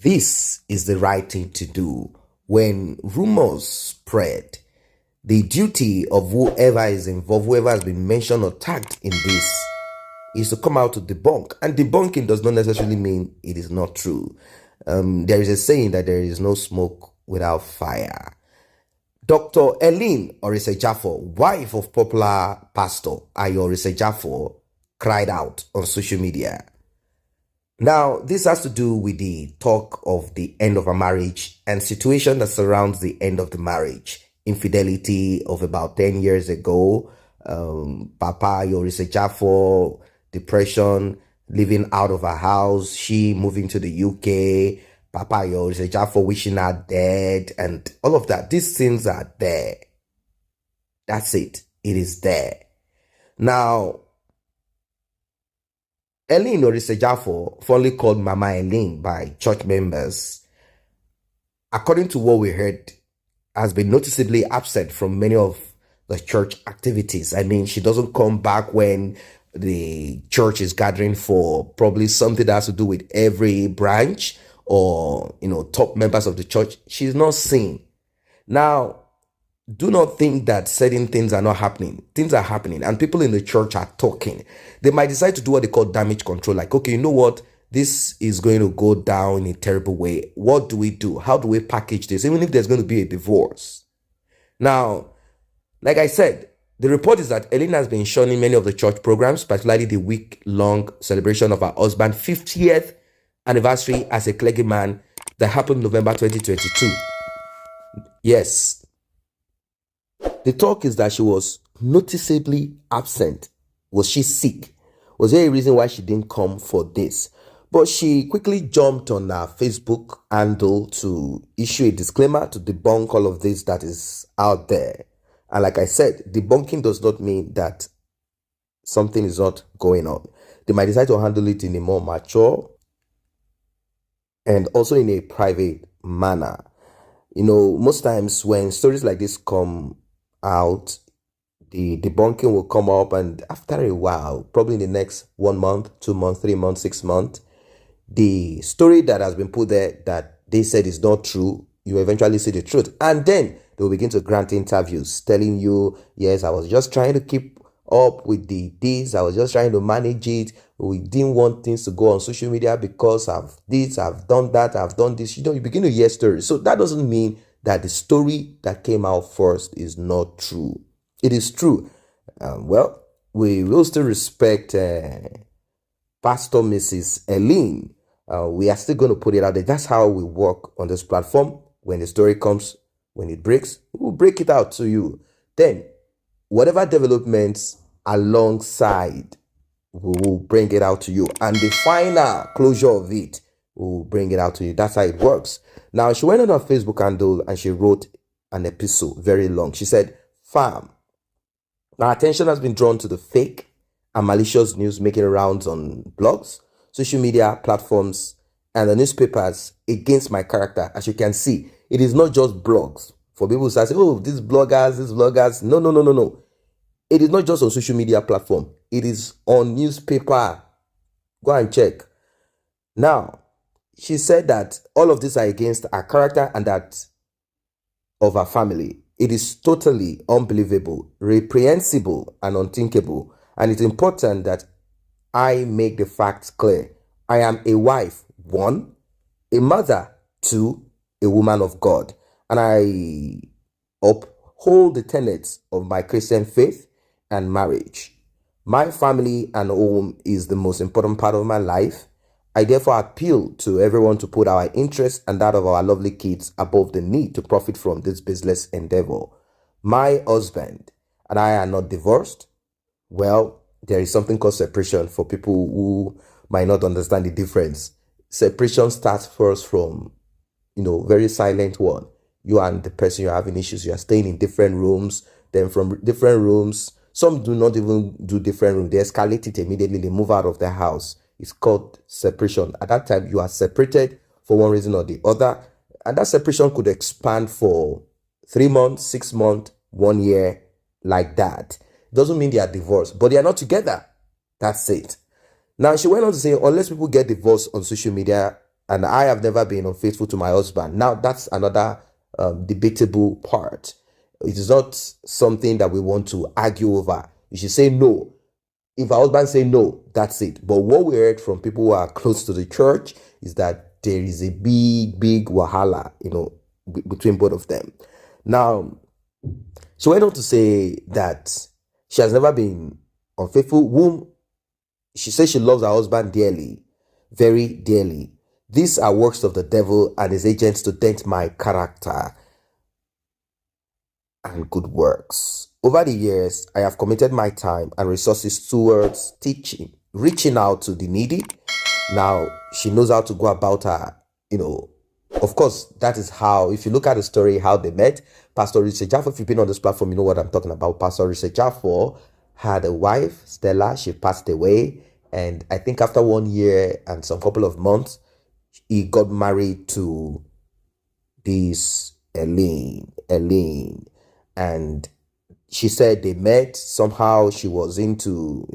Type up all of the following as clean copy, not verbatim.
this is the right thing to do. When rumors spread, the duty of whoever is involved, whoever has been mentioned or tagged in this, is to come out to debunk. And debunking does not necessarily mean it is not true. There is a saying that there is no smoke without fire. Dr. Helen Oritsejafor, wife of popular pastor Oritsejafor, cried out on social media. Now, this has to do with the talk of the end of a marriage and situation that surrounds the end of the marriage. Infidelity of about 10 years ago, Papa Oritsejafor, depression, living out of her house, she moving to the UK, Papa Oritsejafor wishing her dead, and all of that. These things are there. That's it. It is there. Now, Helen Oritsejafor, fondly called Mama Helen by church members, according to what we heard, has been noticeably absent from many of the church activities. I mean, she doesn't come back when the church is gathering for probably something that has to do with every branch or, top members of the church. She's not seen. Now, do not think that certain things are not happening. Things are happening and people in the church are talking. They might decide to do what they call damage control. Like, okay, you know what? This is going to go down in a terrible way. What do we do? How do we package this? Even if there's going to be a divorce. Now, like I said, the report is that Helen has been shunning many of the church programs, particularly the week-long celebration of her husband's 50th anniversary as a clergyman that happened November 2022. Yes. The talk is that she was noticeably absent. Was she sick? Was there a reason why she didn't come for this? But she quickly jumped on her Facebook handle to issue a disclaimer to debunk all of this that is out there. And like I said, debunking does not mean that something is not going on. They might decide to handle it in a more mature and also in a private manner. Most times when stories like this come out, the debunking will come up, and after a while, probably in the next 1 month, 2 months, 3 months, 6 months, the story that has been put there that they said is not true, you eventually see the truth. And then they will begin to grant interviews telling you, yes, I was just trying to keep up with this, I was just trying to manage it. We didn't want things to go on social media because of this, I've done that, I've done this. You begin to hear stories. So that doesn't mean that the story that came out first is not true. It is true. We will still respect Pastor Mrs. Helen. We are still going to put it out there. That's how we work on this platform. When the story comes, when it breaks, we'll break it out to you. Then, whatever developments alongside, we will bring it out to you. And the final closure of it, we'll bring it out to you. That's how it works. Now, she went on her Facebook handle and she wrote an epistle, very long. She said, "Fam, now attention has been drawn to the fake and malicious news making rounds on blogs, social media platforms, and the newspapers against my character. As you can see, it is not just blogs. For people who say, oh, these bloggers. No. It is not just on social media platform. It is on newspaper. Go and check." Now, she said that all of these are against her character and that of her family. It is totally unbelievable, reprehensible, and unthinkable. And it's important that I make the facts clear. I am a wife, 1, a mother, 2, a woman of God. And I uphold the tenets of my Christian faith and marriage. My family and home is the most important part of my life. I therefore appeal to everyone to put our interests and that of our lovely kids above the need to profit from this business endeavor. My husband and I are not divorced. Well, there is something called separation for people who might not understand the difference. Separation starts first from, very silent one. You and the person you're having issues, you are staying in different rooms. Then from different rooms, some do not even do different rooms. They escalate it immediately. They move out of their house. It's called separation. At that time, you are separated for one reason or the other. And that separation could expand for 3 months, 6 months, 1 year, like that. Doesn't mean they are divorced, but they are not together. That's it. Now, she went on to say, unless people get divorced on social media, and I have never been unfaithful to my husband. Now, that's another debatable part. It is not something that we want to argue over. You should say no. If our husband say no, that's it. But what we heard from people who are close to the church is that there is a big wahala, between both of them. Now, she went on to say that she has never been unfaithful. Whom she says she loves her husband dearly, very dearly. These are works of the devil and his agents to dent my character and good works. Over the years, I have committed my time and resources towards teaching, reaching out to the needy. Now, she knows how to go about her, of course, that is how, if you look at the story, how they met. Pastor Oritsejafor, if you've been on this platform, you know what I'm talking about. Pastor Oritsejafor had a wife, Stella. She passed away. And I think after 1 year and some couple of months, he got married to this Helen. And she said they met. Somehow she was into,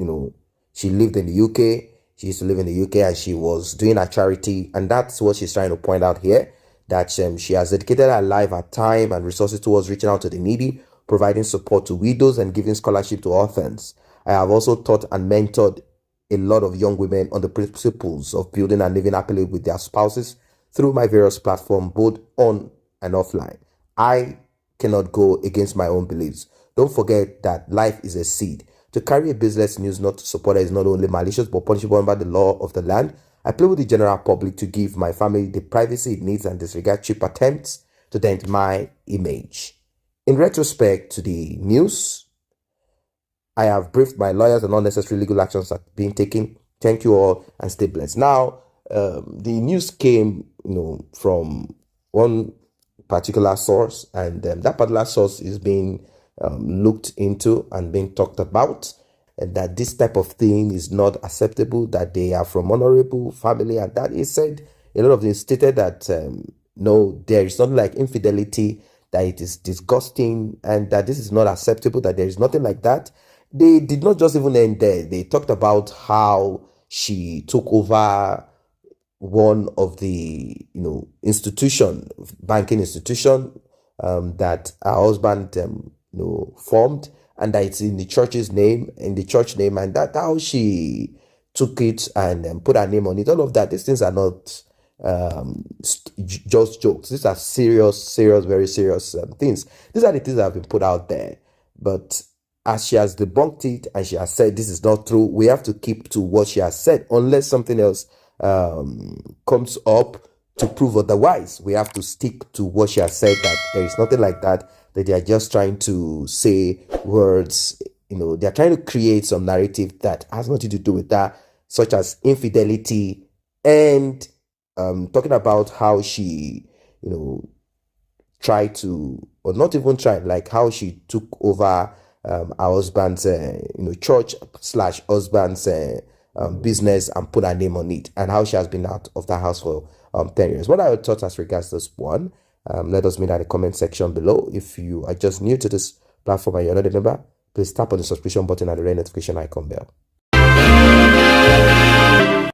she lived in the UK. She used to live in the UK and she was doing a charity. And that's what she's trying to point out here, that she has dedicated her life, her time and resources towards reaching out to the needy, providing support to widows and giving scholarship to orphans. I have also taught and mentored a lot of young women on the principles of building and living happily with their spouses through my various platforms, both on and offline. I cannot go against my own beliefs. Don't forget that life is a seed. To carry a business news not to support is not only malicious but punishable under the law of the land. I play with the general public to give my family the privacy it needs and disregard cheap attempts to dent my image. In retrospect to the news, I have briefed my lawyers on unnecessary legal actions that are being taken. Thank you all and stay blessed. Now, the news came, from one particular source, and that particular source is being looked into and being talked about, and that this type of thing is not acceptable, that they are from honorable family, and that he said, a lot of them stated that no, there is nothing like infidelity, that it is disgusting, and that this is not acceptable, that there is nothing like that. They did not just even end there. They talked about how she took over one of the banking institution that her husband formed, and that it's in the church name, and that how she took it and put her name on it. All of that, these things are not just jokes. These are serious, very serious things. These are the things that have been put out there. But as she has debunked it and she has said this is not true, we have to keep to what she has said, unless something else comes up to prove otherwise. We have to stick to what she has said, that there is nothing like that they are just trying to say words. They're trying to create some narrative that has nothing to do with that, such as infidelity, and talking about how she, tried to, or not even tried, like how she took over her husband's, church/husband's business and put her name on it, and how she has been out of the house for 10 years. What are your thoughts as regards this one? Let us know in the comment section below. If you are just new to this platform and you're not a member, please tap on the subscription button and the red notification icon bell.